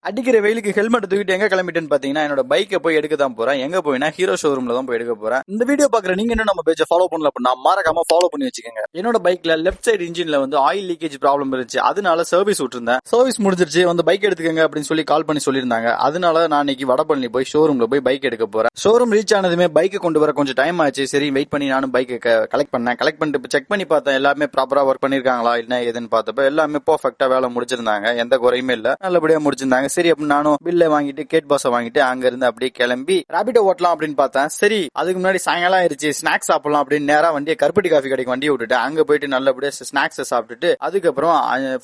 அடிக்கிற வெயிலுக்கு ஹெல்மெட் தூக்கிட்டு எங்க கிளம்பிட்டேன்னு பாத்தீங்கன்னா என்னோட பைக்கை போய் எடுக்க தான் போறேன். எங்க போயினா ஹீரோ ஷோரூம்ல தான் போய் எடுக்க போறேன். இந்த வீடியோ பாக்குற நீங்க என்ன நம்ம பேஜை ஃபாலோ பண்ணல அப்படின்னா மறக்காம ஃபாலோ பண்ணி வச்சுக்கோங்க. என்னோட பைக்ல லெஃப்ட் சைடு இன்ஜின்ல வந்து ஆயில் லீக்கேஜ் ப்ராப்ளம் இருந்துச்சு. அதனால சர்வீஸ் விட்டுருந்தேன். சர்வீஸ் முடிஞ்சிருச்சு, வந்து பைக் எடுத்துக்கங்க அப்படின்னு சொல்லி கால் பண்ணி சொல்லியிருந்தாங்க. அதனால நான் இன்னைக்கு வடபழனி போய் ஷோரூம்ல போய் பைக் எடுக்க போறேன். ஷோரூம் ரீச் ஆனதுமே பைக்கை கொண்டு வர கொஞ்சம் டைம் ஆச்சு. சரி வெயிட் பண்ணி நானும் பைக்கை கலெக்ட் பண்ணிட்டு செக் பண்ணி பார்த்தேன். எல்லாமே ப்ராப்பரா ஒர்க் பண்ணிருக்காங்களா என்ன ஏதுன்னு பார்த்தப்ப எல்லாமே பர்ஃபெக்ட்டா வேலை முடிச்சிருந்தாங்க. எந்த குறையுமே இல்ல, நல்லபடியா முடிச்சிருந்தாங்க. சரி அப்படின்னு நானும் பில்ல வாங்கிட்டு கேட் பாஸை வாங்கிட்டு அங்க இருந்து அப்படியே கிளம்பி ராபிடோ ஓட்டலாம் அப்படின்னு பார்த்தேன். சரி அதுக்கு முன்னாடி சாயங்காலம் ஆயிருச்சு, ஸ்நாக்ஸ் சாப்பிடலாம் அப்படின்னு நேரா வண்டியை கருப்பட்டி காஃபி கடைக்கு வண்டியை விட்டுட்டு அங்க போயிட்டு நல்லபடியா ஸ்நாக்ஸ் சாப்பிட்டுட்டு அதுக்கப்புறம்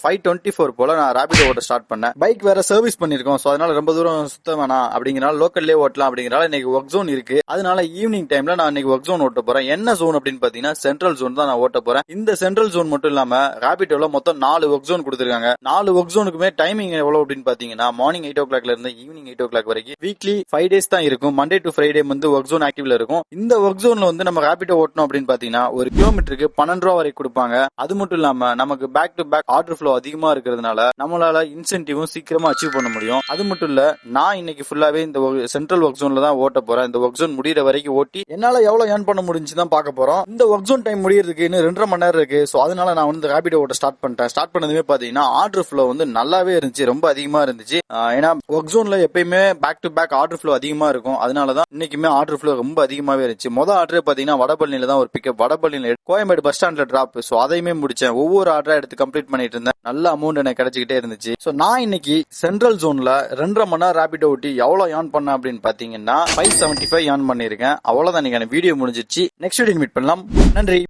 5:24 போல நான் ராபிடோ ஓட்ட ஸ்டார்ட் பண்ணேன். பைக் வேற சர்வீஸ் பண்ணிருக்கோம், சோ அதனால ரொம்ப தூரம் சுத்த வேணாம் அப்படிங்கறனால லோக்கல்லே ஓட்டலாம் அப்படிங்கறனால இன்னைக்கு ஒர்க் ஜோன் இருக்கு. அதனால ஈவினிங் டைம்ல நான் இன்னைக்கு ஒர்க் ஜோன் ஓட்ட போறேன். என்ன ஜோன் அப்படின்னு பாத்தீங்கன்னா சென்ட்ரல் ஜோன் தான் நான் ஓட்ட போறேன். இந்த சென்ட்ரல் ஜோன் மட்டும் இல்லாம ராபிடோல மொத்தம் 4 ஒர்க் ஜோன் கொடுத்திருக்காங்க. 4 ஒர்க் ஜோனுக்குமே டைமிங் எவ்வளவு அப்படின்னு பாத்தீங்கன்னா மார்னிங் 8 o'clock இருந்து ஈவினிங் 8 o'clock வரைக்கும் வீக்லி 5 days தான் இருக்கும். மண்டே டு ஃப்ரைடே வந்து ஒர்க் ஜோன் ஆக்டிவ்ல இருக்கும். இந்த ஒர்க் ஜோன்ல வந்து நம்ம ராபிடோ ஓட்டணும் அப்படின்னு பாத்தீங்கன்னா ஒரு கிலோமீட்டருக்கு 12 ரூபா வரைக்கும் கொடுப்பாங்க. அது மட்டும் இல்லாம நமக்கு back to back order flow அதிகமா இருக்கிறதுனால நம்மளால இன்சென்டிவும் சீக்கிரமா அச்சீவ் பண்ண முடியும். அது மட்டும் இல்ல, நான் இன்னைக்கு ஃபுல்லாவே இந்த சென்ட்ரல் ஒர்க் ஜோன்ல தான் ஓட்ட போறேன். இந்த ஒர்க் ஜோன் முடிகிற வரைக்கும் ஓட்டி என்னால எவ்வளவு ஏர்ன் பண்ண முடிஞ்சு தான் பார்க்க போறோம். இந்த ஒர்க் ஜோன் டைம் முடியறதுக்கு இன்னும் 2.5 மணி நேரம் இருக்கு. சோ அதனால நான் வந்து ராபிடோ ஓட்ட ஸ்டார்ட் பண்ணிட்டேன். ஸ்டார்ட் பண்ணதுமே பாத்தீங்கன்னா ஆர்டர் ஃப்ளோ வந்து நல்லாவே இருந்துச்சு, ரொம்ப அதிகமா இருந்துச்சு. ஏன்னா ஒர்க் ஜோன்ல எப்பயுமே back to back order flow அதிகமா இருக்கும். அதனாலதான் இன்னைக்குமே ஆர்டர் ஃப்ளோ ரொம்ப அதிகமாவே இருந்துச்சு. மொதல் ஆர்டர் பாத்தீங்கன்னா வடபழனியில தான் ஒரு பிக்கப், வடபழனியில கோயம்பேடு பஸ் ஸ்டாண்ட்ல டிராப். சோ அதையுமே முடிச்சேன். ஒவ்வொரு ஆர்டரா எடுத்து கம்ப்ளீட் பண்ணிட்டு இருந்தேன். நல்ல அமௌண்ட் எனக்கு கிடைச்சிக்கிட்டே இருந்துச்சு. சோ நான் இன்னைக்கு சென்ட்ரல் ஜோன்ல 2.5 மணி நேரம் ராபிடோ ஓட்டி எவ்வளவு ஏர்ன் பண்ண அப்படின்னு பாத்தீங்கன்னா 575 ஏர்ன் பண்ணிருக்கேன். அவ்வளவுதான், இன்னைக்கு வீடியோ முடிஞ்சிருச்சு. நெக்ஸ்ட் வீடியோ மீட் பண்ணலாம். நன்றி.